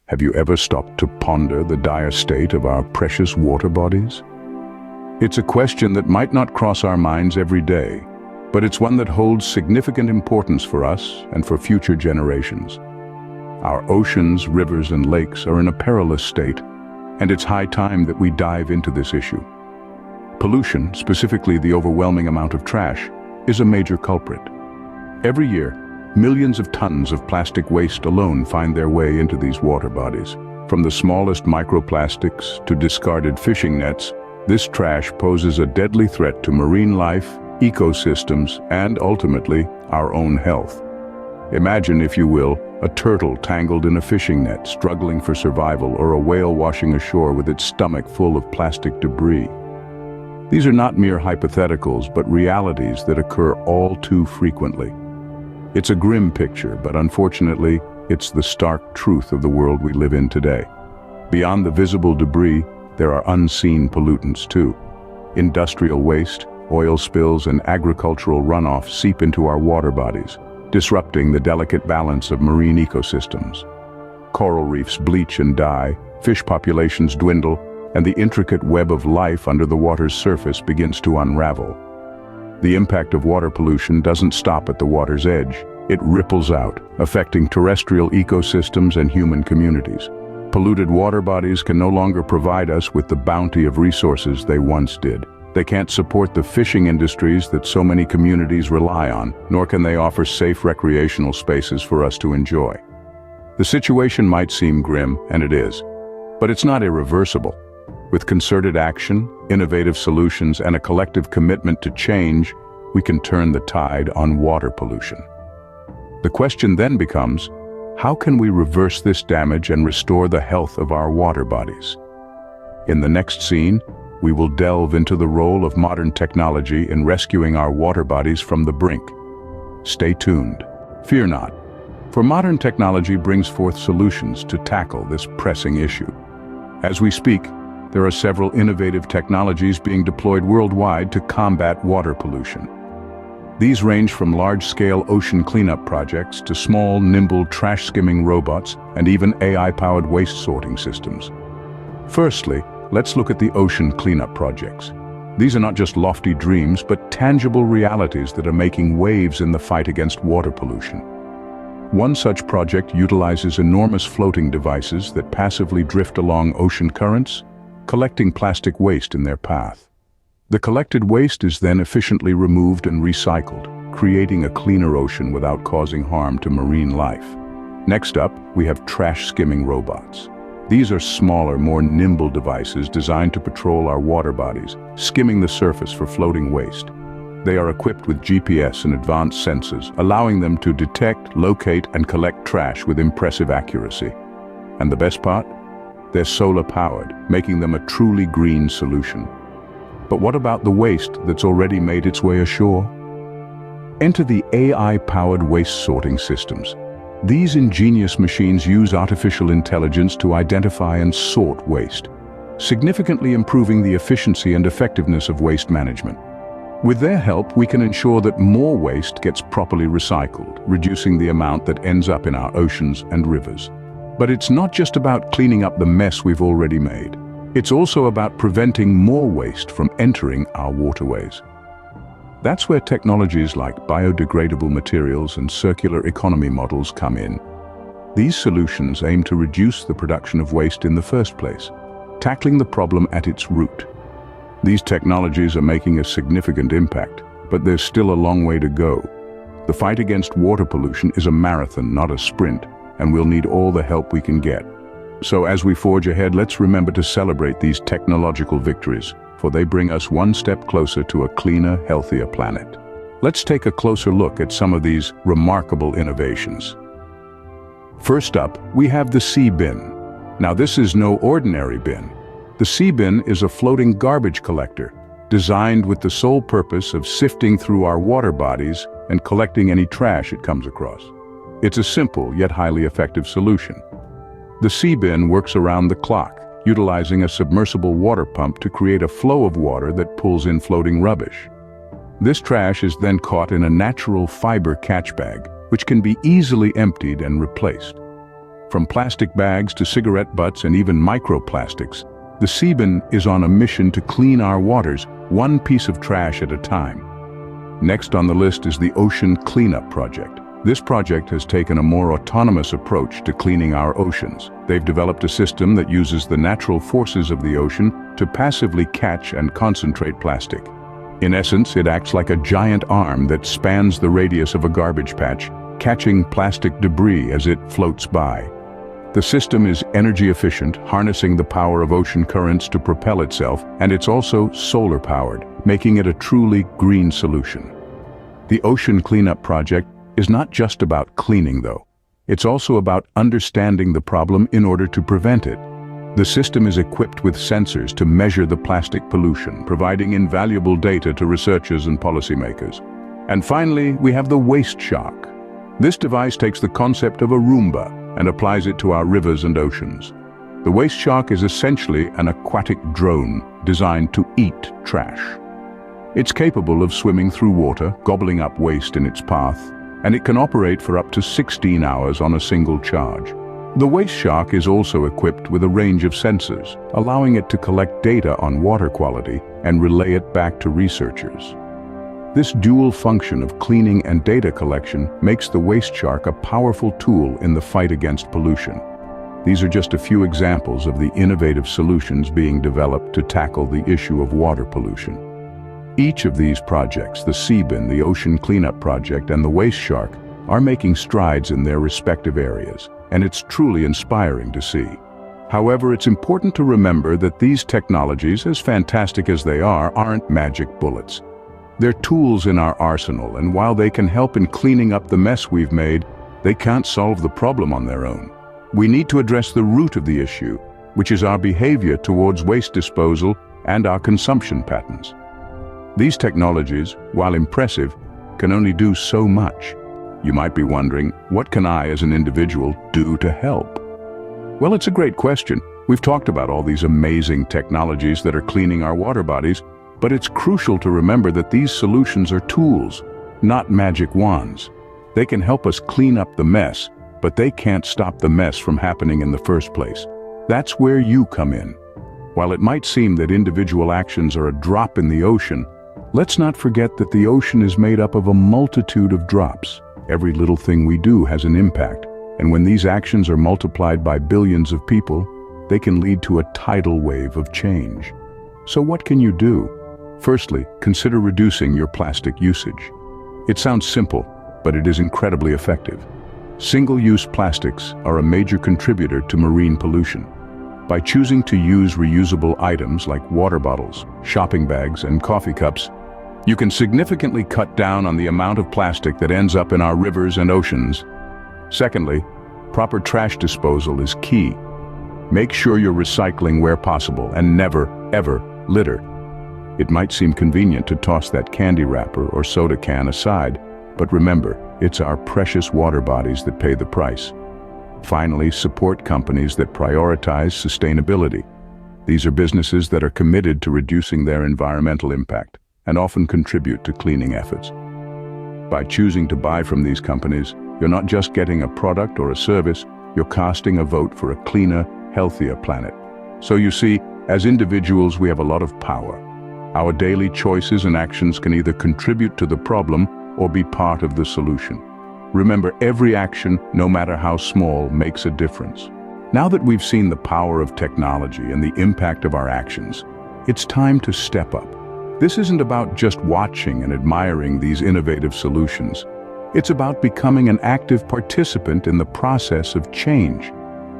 Have you ever stopped to ponder the dire state of our precious water bodies? It's a question that might not cross our minds every day, but it's one that holds significant importance for us and for future generations. Our oceans, rivers, and lakes are in a perilous state, and it's high time that we dive into this issue. Pollution, specifically the overwhelming amount of trash, is a major culprit. Every year, millions of tons of plastic waste alone find their way into these water bodies. From the smallest microplastics to discarded fishing nets, this trash poses a deadly threat to marine life, ecosystems, and ultimately, our own health. Imagine, if you will, a turtle tangled in a fishing net, struggling for survival, or a whale washing ashore with its stomach full of plastic debris. These are not mere hypotheticals, but realities that occur all too frequently. It's a grim picture, but unfortunately, it's the stark truth of the world we live in today. Beyond the visible debris, there are unseen pollutants too. Industrial waste, oil spills, and agricultural runoff seep into our water bodies, disrupting the delicate balance of marine ecosystems. Coral reefs bleach and die, fish populations dwindle, and the intricate web of life under the water's surface begins to unravel. The impact of water pollution doesn't stop at the water's edge. It ripples out, affecting terrestrial ecosystems and human communities. Polluted water bodies can no longer provide us with the bounty of resources they once did. They can't support the fishing industries that so many communities rely on, nor can they offer safe recreational spaces for us to enjoy. The situation might seem grim, and it is, but it's not irreversible. With concerted action, innovative solutions, and a collective commitment to change, we can turn the tide on water pollution. The question then becomes, how can we reverse this damage and restore the health of our water bodies? In the next scene, we will delve into the role of modern technology in rescuing our water bodies from the brink. Stay tuned. Fear not, for modern technology brings forth solutions to tackle this pressing issue. As we speak, there are several innovative technologies being deployed worldwide to combat water pollution. These range from large-scale ocean cleanup projects to small, nimble trash-skimming robots and even AI-powered waste sorting systems. Firstly, let's look at the ocean cleanup projects. These are not just lofty dreams, but tangible realities that are making waves in the fight against water pollution. One such project utilizes enormous floating devices that passively drift along ocean currents, collecting plastic waste in their path. The collected waste is then efficiently removed and recycled, creating a cleaner ocean without causing harm to marine life. Next up, we have trash skimming robots. These are smaller, more nimble devices designed to patrol our water bodies, skimming the surface for floating waste. They are equipped with GPS and advanced sensors, allowing them to detect, locate, and collect trash with impressive accuracy. And the best part? They're solar-powered, making them a truly green solution. But what about the waste that's already made its way ashore? Enter the AI-powered waste sorting systems. These ingenious machines use artificial intelligence to identify and sort waste, significantly improving the efficiency and effectiveness of waste management. With their help, we can ensure that more waste gets properly recycled, reducing the amount that ends up in our oceans and rivers. But it's not just about cleaning up the mess we've already made. It's also about preventing more waste from entering our waterways. That's where technologies like biodegradable materials and circular economy models come in. These solutions aim to reduce the production of waste in the first place, tackling the problem at its root. These technologies are making a significant impact, but there's still a long way to go. The fight against water pollution is a marathon, not a sprint, and we'll need all the help we can get. So as we forge ahead, let's remember to celebrate these technological victories, for they bring us one step closer to a cleaner, healthier planet. Let's take a closer look at some of these remarkable innovations. First up, we have the Sea Bin. Now this is no ordinary bin. The Sea Bin is a floating garbage collector, designed with the sole purpose of sifting through our water bodies and collecting any trash it comes across. It's a simple yet highly effective solution. The Sea Bin works around the clock, utilizing a submersible water pump to create a flow of water that pulls in floating rubbish. This trash is then caught in a natural fiber catch bag, which can be easily emptied and replaced. From plastic bags to cigarette butts and even microplastics, the Seabin is on a mission to clean our waters, one piece of trash at a time. Next on the list is the Ocean Cleanup Project. This project has taken a more autonomous approach to cleaning our oceans. They've developed a system that uses the natural forces of the ocean to passively catch and concentrate plastic. In essence, it acts like a giant arm that spans the radius of a garbage patch, catching plastic debris as it floats by. The system is energy efficient, harnessing the power of ocean currents to propel itself, and it's also solar-powered, making it a truly green solution. The Ocean Cleanup Project is not just about cleaning, though. It's also about understanding the problem in order to prevent it. The system is equipped with sensors to measure the plastic pollution, providing invaluable data to researchers and policymakers. And finally, we have the Waste Shark. This device takes the concept of a Roomba and applies it to our rivers and oceans. The Waste Shark is essentially an aquatic drone designed to eat trash. It's capable of swimming through water, gobbling up waste in its path, and it can operate for up to 16 hours on a single charge. The Waste Shark is also equipped with a range of sensors, allowing it to collect data on water quality and relay it back to researchers. This dual function of cleaning and data collection makes the Waste Shark a powerful tool in the fight against pollution. These are just a few examples of the innovative solutions being developed to tackle the issue of water pollution. Each of these projects, the Seabin, the Ocean Cleanup Project, and the Waste Shark, are making strides in their respective areas, and it's truly inspiring to see. However, it's important to remember that these technologies, as fantastic as they are, aren't magic bullets. They're tools in our arsenal, and while they can help in cleaning up the mess we've made, they can't solve the problem on their own. We need to address the root of the issue, which is our behavior towards waste disposal and our consumption patterns. These technologies, while impressive, can only do so much. You might be wondering, what can I as an individual do to help? Well, it's a great question. We've talked about all these amazing technologies that are cleaning our water bodies, but it's crucial to remember that these solutions are tools, not magic wands. They can help us clean up the mess, but they can't stop the mess from happening in the first place. That's where you come in. While it might seem that individual actions are a drop in the ocean, let's not forget that the ocean is made up of a multitude of drops. Every little thing we do has an impact, and when these actions are multiplied by billions of people, they can lead to a tidal wave of change. So what can you do? Firstly, consider reducing your plastic usage. It sounds simple, but it is incredibly effective. Single-use plastics are a major contributor to marine pollution. By choosing to use reusable items like water bottles, shopping bags, and coffee cups, you can significantly cut down on the amount of plastic that ends up in our rivers and oceans. Secondly, proper trash disposal is key. Make sure you're recycling where possible and never, ever litter. It might seem convenient to toss that candy wrapper or soda can aside, but remember, it's our precious water bodies that pay the price. Finally, support companies that prioritize sustainability. These are businesses that are committed to reducing their environmental impact and often contribute to cleaning efforts. By choosing to buy from these companies, you're not just getting a product or a service, you're casting a vote for a cleaner, healthier planet. So you see, as individuals, we have a lot of power. Our daily choices and actions can either contribute to the problem or be part of the solution. Remember, every action, no matter how small, makes a difference. Now that we've seen the power of technology and the impact of our actions, it's time to step up. This isn't about just watching and admiring these innovative solutions. It's about becoming an active participant in the process of change.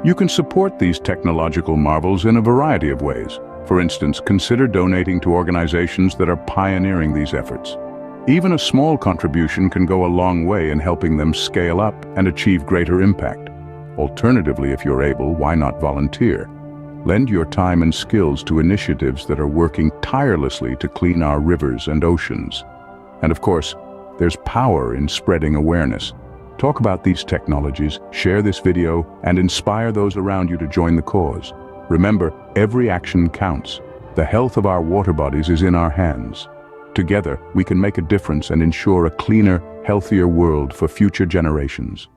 You can support these technological marvels in a variety of ways. For instance, consider donating to organizations that are pioneering these efforts. Even a small contribution can go a long way in helping them scale up and achieve greater impact. Alternatively, if you're able, why not volunteer? Lend your time and skills to initiatives that are working tirelessly to clean our rivers and oceans. And of course, there's power in spreading awareness. Talk about these technologies, share this video, and inspire those around you to join the cause. Remember, every action counts. The health of our water bodies is in our hands. Together, we can make a difference and ensure a cleaner, healthier world for future generations.